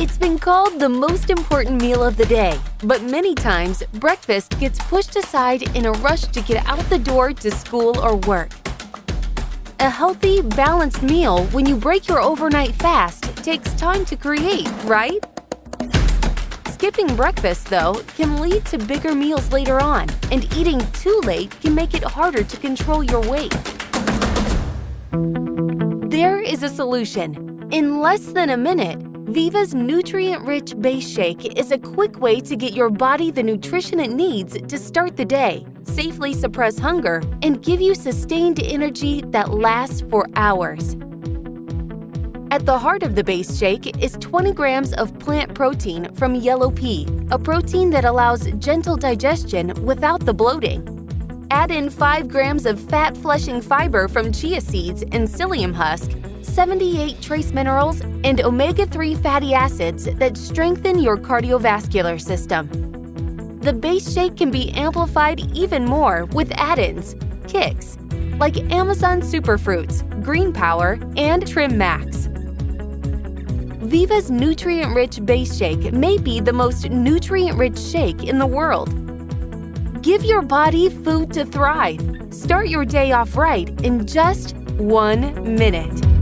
It's been called the most important meal of the day, but many times breakfast gets pushed aside in a rush to get out the door to school or work. A healthy, balanced meal when you break your overnight fast takes time to create, right? Skipping breakfast, though, can lead to bigger meals later on, and eating too late can make it harder to control your weight. There is a solution. In less than a minute, Viiva's nutrient-rich base shake is a quick way to get your body the nutrition it needs to start the day, safely suppress hunger, and give you sustained energy that lasts for hours. At the heart of the base shake is 20 grams of plant protein from yellow pea, a protein that allows gentle digestion without the bloating. Add in 5 grams of fat-flushing fiber from chia seeds and psyllium husk, 78 trace minerals, and omega-3 fatty acids that strengthen your cardiovascular system. The base shake can be amplified even more with add-ins, kicks, like Amazon Superfruits, Green Power, and Trim Max. Viiva's nutrient-rich base shake may be the most nutrient-rich shake in the world. Give your body food to thrive. Start your day off right in just 1 minute.